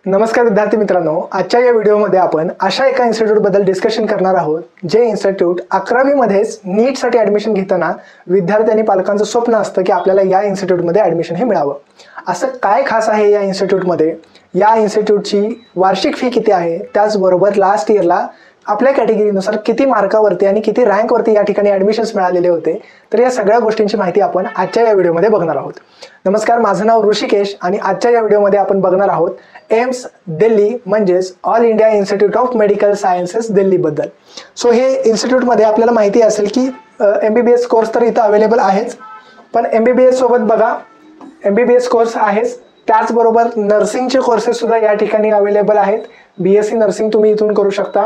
नमस्कार विद्यार्थी मित्रांनो, आजच्या या व्हिडिओमध्ये आपण अशा एका इन्स्टिट्यूटबद्दल डिस्कशन करणार आहोत जे इन्स्टिट्यूट 11वी मध्येच नीटसाठी ॲडमिशन घेताना विद्यार्थी आणि पालकांचं स्वप्न असतं की आपल्याला या इन्स्टिट्यूटमध्ये ॲडमिशन हे मिळावं। असं काय खास आहे या इन्स्टिट्यूटमध्ये, या इन्स्टिट्यूटची वार्षिक फी किती आहे, त्याचबरोबर लास्ट इयरला आपल्या कॅटेगरीनुसार किती मार्कावरती आणि किती रँकवरती या ठिकाणी ॲडमिशन्स मिळालेले होते, तर या सगळ्या गोष्टींची माहिती आपण आजच्या या व्हिडिओमध्ये बघणार आहोत। नमस्कार, माझं नाव ऋषिकेश आणि आजच्या या व्हिडिओमध्ये आपण बघणार आहोत एम्स दिल्ली म्हणजेच all India institute of medical sciences दिल्लीबद्दल। सो हे इन्स्टिट्यूटमध्ये आपल्याला माहिती असेल की MBBS कोर्स तर इथं अवेलेबल आहेच, पण MBBS सोबत बघा MBBS कोर्स आहेच, त्याचबरोबर नर्सिंगचे कोर्सेस सुद्धा या ठिकाणी अवेलेबल आहेत। BSc नर्सिंग तुम्ही इथून करू शकता।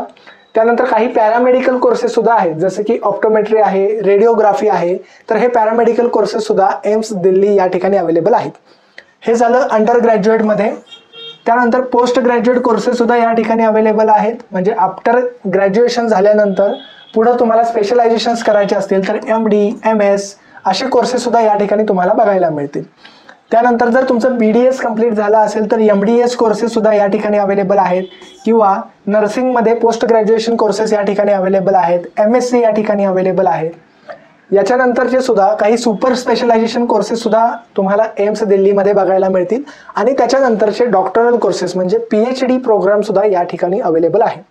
त्यानंतर काही पॅरामेडिकल कोर्सेस सुद्धा आहेत, जसे की ऑप्टोमेट्री आहे, रेडिओग्राफी आहे, तर हे पॅरामेडिकल कोर्सेस सुद्धा एम्स दिल्ली या ठिकाणी अवेलेबल आहेत। हे झालं अंडर ग्रॅज्युएटमध्ये। त्यानंतर पोस्ट ग्रॅज्युएट कोर्सेस सुद्धा या ठिकाणी अवेलेबल आहेत, म्हणजे आफ्टर ग्रॅज्युएशन झाल्यानंतर पुढे तुम्हाला स्पेशलायझेशन्स करायचे असतील तर MD MS असे कोर्सेस सुद्धा या ठिकाणी तुम्हाला बघायला मिळतील। त्यानंतर जर तुमचं BDS कंप्लीट झालं असेल तर MDS कोर्सेस सुद्धा या ठिकाणी अवेलेबल आहेत, किंवा नर्सिंगमध्ये पोस्ट ग्रॅज्युएशन कोर्सेस या ठिकाणी अवेलेबल आहेत, MSc या ठिकाणी अवेलेबल आहेत। याच्यानंतरचे सुद्धा काही सुपर स्पेशलायझेशन कोर्सेस सुद्धा तुम्हाला एम्स दिल्लीमध्ये बघायला मिळतील, आणि त्याच्यानंतरचे डॉक्टरल कोर्सेस म्हणजे PhD प्रोग्राम सुद्धा या ठिकाणी अवेलेबल आहे।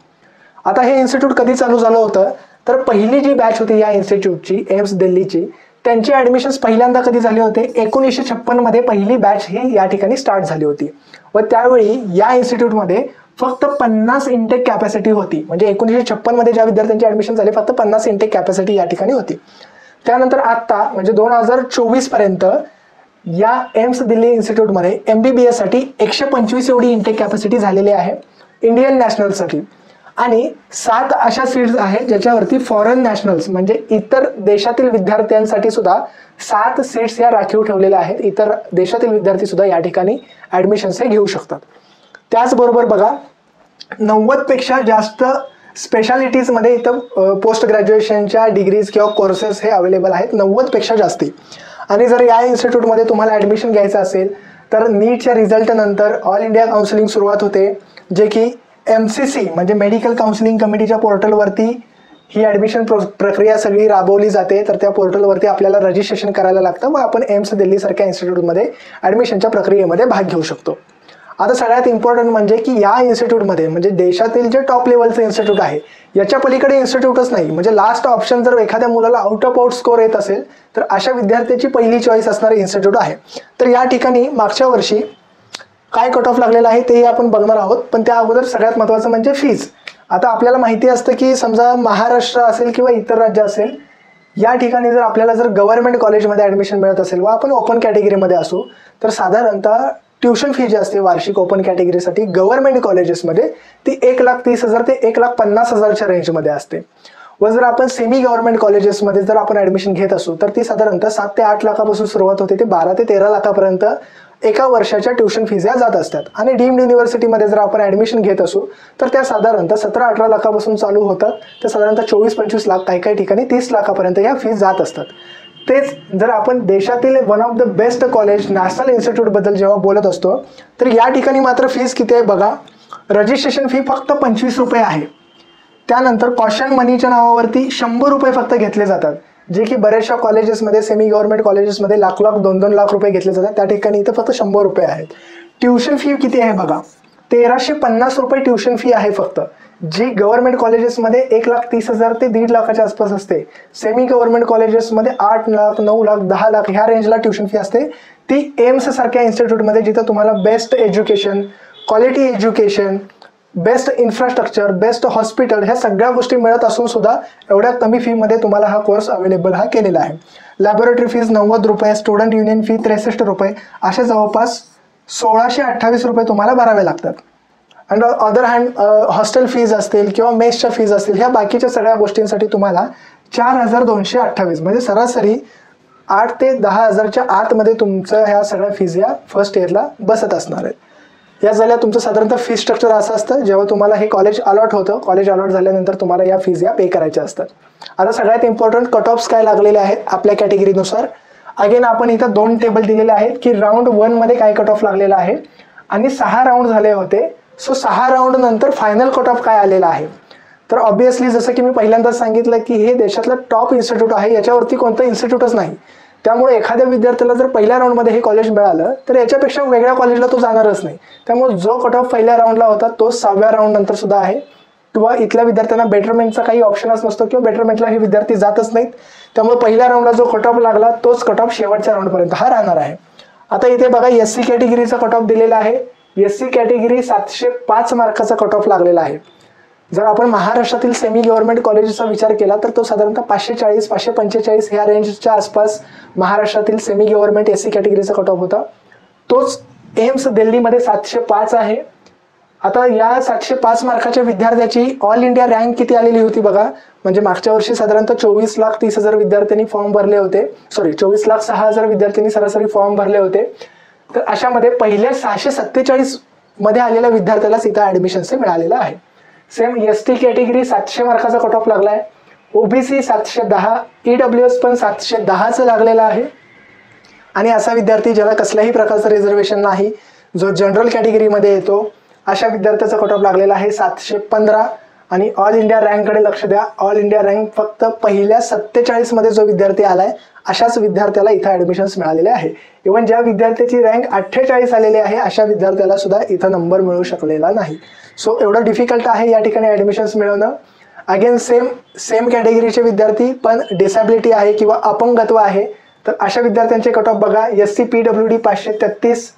आता हे इन्स्टिट्यूट कधी चालू झालं होतं, तर पहिली जी बॅच होती या इन्स्टिट्यूटची एम्स दिल्लीची, त्यांची ॲडमिशन्स पहिल्यांदा कधी झाले होते, 1956 मध्ये पहिली बॅच ही या ठिकाणी स्टार्ट झाली होती, व त्यावेळी या इन्स्टिट्यूटमध्ये फक्त 50 इंटेक कॅपॅसिटी होती। म्हणजे 1956 मध्ये ज्या विद्यार्थ्यांची ॲडमिशन झाली फक्त 50 इंटेक कॅपॅसिटी या ठिकाणी होती। त्यानंतर आता म्हणजे 2024 पर्यंत या एम्स दिल्ली इन्स्टिट्यूटमध्ये MBBS साठी 125 एवढी इंटेक कॅपॅसिटी झालेली आहे इंडियन नॅशनलसाठी, आणि 7 अशा सीट्स आहेत ज्याच्यावरती फॉरेन नॅशनल्स म्हणजे इतर देशातील विद्यार्थ्यांसाठी सुद्धा 7 सीट्स या राखीव ठेवलेल्या आहेत। इतर देशातील विद्यार्थी सुद्धा या ठिकाणी ॲडमिशन्स हे घेऊ शकतात। त्याचबरोबर बघा 90 पेक्षा जास्त स्पेशालिटीजमध्ये इथं पोस्ट ग्रॅज्युएशनच्या डिग्रीज किंवा कोर्सेस हे अवेलेबल आहेत, 90 पेक्षा जास्ती। आणि जर या इन्स्टिट्यूटमध्ये तुम्हाला ॲडमिशन घ्यायचं असेल तर नीटच्या रिझल्टनंतर ऑल इंडिया काउन्सिलिंग सुरुवात होते, जे की MCC म्हणजे मेडिकल काउन्सिलिंग कमिटीच्या पोर्टलवरती ही ॲडमिशन प्रक्रिया सगळी राबवली जाते। तर त्या पोर्टलवरती आपल्याला रजिस्ट्रेशन करायला लागतं व आपण एम्स दिल्लीसारख्या इन्स्टिट्यूटमध्ये ॲडमिशनच्या प्रक्रियेमध्ये भाग घेऊ शकतो। आता सगळ्यात इम्पॉर्टंट म्हणजे की या इन्स्टिट्यूटमध्ये म्हणजे देशातील जे टॉप लेवलचं इन्स्टिट्यूट आहे, याच्या पलीकडे इन्स्टिट्यूटच नाही। म्हणजे लास्ट ऑप्शन जर एखाद्या मुलाला आउट ऑफ आउट स्कोर येत असेल तर अशा विद्यार्थ्याची पहिली चॉईस असणारे इन्स्टिट्यूट आहे। तर या ठिकाणी मागच्या वर्षी काय कट ऑफ लागलेला आहे तेही आपण बघणार आहोत, पण त्या अगोदर सगळ्यात महत्त्वाचं म्हणजे फीज। आता आपल्याला माहिती असतं की समजा महाराष्ट्र असेल किंवा इतर राज्य असेल, या ठिकाणी जर आपल्याला गव्हर्नमेंट कॉलेजमध्ये ॲडमिशन मिळत असेल व आपण ओपन कॅटेगरीमध्ये असू, तर साधारणतः ट्युशन फी जी असते वार्षिक ओपन कॅटेगरीसाठी गव्हर्नमेंट कॉलेजेसमध्ये ती 1,30,000 ते 1,50,000च्या रेंजमध्ये असते। व जर आपण सेमी गव्हर्नमेंट कॉलेजेसमध्ये जर आपण ॲडमिशन घेत असू तर ती साधारणतः 7 ते 8 लाखापासून सुरुवात होते ते 12 ते 13 लाखापर्यंत एका वर्षाच्या ट्युशन फीज या जात असतात। आणि डीम्ड युनिव्हर्सिटीमध्ये जर आपण ॲडमिशन घेत असू तर त्या साधारणतः 17-18 लाखापासून चालू होतात, तर साधारणतः 24-25 लाख, काही काही ठिकाणी 30 लाखापर्यंत या फीज जात असतात। तेच जर आपण देशातील one of the best college national इन्स्टिट्यूटबद्दल जेव्हा बोलत असतो तर या ठिकाणी मात्र फीज किती आहे बघा, रजिस्ट्रेशन फी फक्त 25 रुपये आहे। त्यानंतर कॉशन मनीच्या नावावरती 100 रुपये फक्त घेतले जातात, जे की बऱ्याचशा कॉलेजेसमध्ये सेमी गव्हर्नमेंट कॉलेजेसमध्ये लाख 2-2 लाख रुपये घेतले जातात, त्या ठिकाणी इथं फक्त 100 रुपये आहेत। ट्युशन फी किती आहे बघा, 1,350 रुपये ट्युशन फी आहे फक्त, जी गव्हर्नमेंट कॉलेजेसमध्ये 1,30,000 ते 1.5 लाखाच्या आसपास असते। सेमी गव्हर्नमेंट कॉलेजेसमध्ये 8 लाख 9 लाख 10 लाख ह्या रेंजला ट्युशन फी असते। ती एम्स सारख्या इन्स्टिट्यूटमध्ये जिथं तुम्हाला best education, quality education, best infrastructure, best hospital ह्या सगळ्या गोष्टी मिळत असून सुद्धा एवढ्या कमी फीमध्ये तुम्हाला हा कोर्स अवेलेबल हा केलेला आहे। लॅबोरेटरी फीज 90 रुपये, स्टुडंट युनियन फी 63 रुपये, असे जवळपास 1,628 रुपये तुम्हाला भरावे लागतात। And other hand hostel fees असतील किंवा मेसच्या फीज असतील, ह्या बाकीच्या सगळ्या गोष्टींसाठी तुम्हाला 4,228 म्हणजे सरासरी 8 ते 10,000च्या आतमध्ये तुमचं ह्या सगळ्या फीज या फर्स्ट इयरला बसत असणार आहेत। या झाल्या तुमचं साधारणतः फी स्ट्रक्चर असं असतं, जेव्हा तुम्हाला हे कॉलेज अलॉट होतं, कॉलेज अलॉट झाल्यानंतर तुम्हाला या फीज या पे करायच्या असतात। आता सगळ्यात इम्पॉर्टंट कट ऑफ्स काय लागलेले आहेत आपल्या कॅटेगरीनुसार, अगेन आपण इथं 2 टेबल दिलेले आहेत की राऊंड 1 मध्ये काय कट ऑफ लागलेला आहे आणि 6 राऊंड झाले होते. सो 6 राऊंड नंतर फायनल कट ऑफ काय आलेला आहे, तर ऑब्व्हियसली जसं की मी पहिल्यांदाच सांगितलं की हे देशातलं टॉप इन्स्टिट्यूट आहे, याच्यावरती कोणतं इन्स्टिट्यूटच नाही. त्यामुळे एखाद्या विद्यार्थ्याला जर पहिल्या राऊंडमध्ये हे कॉलेज मिळालं तर याच्यापेक्षा वेगळ्या कॉलेजला तो जाणारच नाही. त्यामुळे जो कट ऑफ पहिल्या राऊंडला होता तो 6व्या राऊंड नंतर सुद्धा आहे. किंवा इथल्या विद्यार्थ्यांना बेटरमेंटचा काही ऑप्शनच नसतो किंवा बेटरमेंटला हे विद्यार्थी जातच नाहीत. त्यामुळे पहिल्या राऊंडला जो कट ऑफ लागला तोच कट ऑफ शेवटच्या राऊंडपर्यंत हा राहणार आहे. आता इथे बघा SC कॅटेगरीचा कट ऑफ दिलेला आहे. SC कॅटेगरी 705 मार्काचा कट ऑफ लागलेला आहे. जर आपण महाराष्ट्रातील सेमी गव्हर्नमेंट कॉलेजचा विचार केला तर तो साधारणतः 540 545 ह्या रेंजच्या आसपास महाराष्ट्रातील सेमी गव्हर्नमेंट SC कॅटेगरीचा कट ऑफ होता. तोच एम्स दिल्लीमध्ये 705 आहे. आता या 705 मार्काच्या विद्यार्थ्याची ऑल इंडिया रँक किती आलेली होती बघा. म्हणजे मागच्या वर्षी साधारणतः 24,30,000 विद्यार्थ्यांनी फॉर्म भरले होते. 24,06,000 विद्यार्थ्यांनी सरासरी फॉर्म भरले होते. तर अशामध्ये पहिल्या 647 मध्ये आलेल्या विद्यार्थ्यालाच इथं ऍडमिशन्स मिळालेलं आहे. सेम ST कॅटेगरी 700 मार्काचा कट ऑफ लागलाय. OBC 710, EWS पण 710चं लागलेलं आहे. आणि असा विद्यार्थी ज्याला कसल्याही प्रकारचं रिझर्वेशन नाही, जो जनरल कॅटेगरीमध्ये येतो, अशा विद्यार्थ्याचा कट ऑफ लागलेला आहे 715. आणि ऑल इंडिया रँककडे लक्ष द्या. ऑल इंडिया रँक फक्त पहिल्या 47 मध्ये जो विद्यार्थी आलाय अशाच विद्यार्थ्याला इथं ऍडमिशन्स मिळालेले आहे. इव्हन ज्या विद्यार्थ्याची रँक 48 आलेली आहे अशा विद्यार्थ्याला सुद्धा इथं नंबर मिळू शकलेला नाही. सो एवढं डिफिकल्ट आहे या ठिकाणी ऍडमिशन्स मिळवणं. अगेन सेम कॅटेगरीचे विद्यार्थी पण डिसॅबिलिटी आहे किंवा अपंगत्व आहे तर अशा विद्यार्थ्यांचे कट ऑफ बघा. SC PWD 533,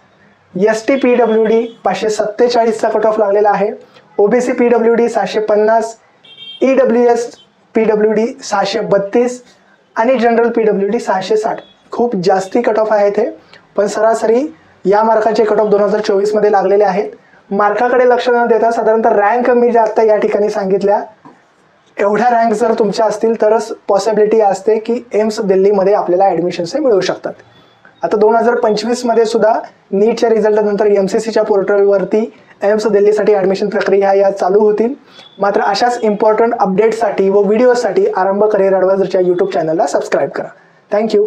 ST PWD 547चा कट ऑफ लागलेला आहे. OBC PWD 650, EWS PWD 632 आणि जनरल PWD 660. खूप जास्ती कट ऑफ आहे ते, पण सरासरी या मार्काचे कट ऑफ 2024 मध्ये लागलेले आहेत. मार्काकडे लक्ष न देता साधारणतः रँक मी जे आता या ठिकाणी सांगितल्या एवढ्या रँक जर तुमच्या असतील तरच पॉसिबिलिटी असते की एम्स दिल्लीमध्ये आपल्याला ॲडमिशन्स मिळू शकतात. आता 2025 मध्ये सुद्धा नीटच्या रिझल्टनंतर MCCच्या पोर्टलवरती एम्स दिल्लीसाठी ॲडमिशन प्रक्रिया या चालू होतील. मात्र अशाच इम्पॉर्टंट अपडेट्ससाठी व व्हिडिओसाठी आरंभ करिअर ॲडवायझरच्या यूट्यूब चॅनलला सबस्क्राईब करा. थँक्यू.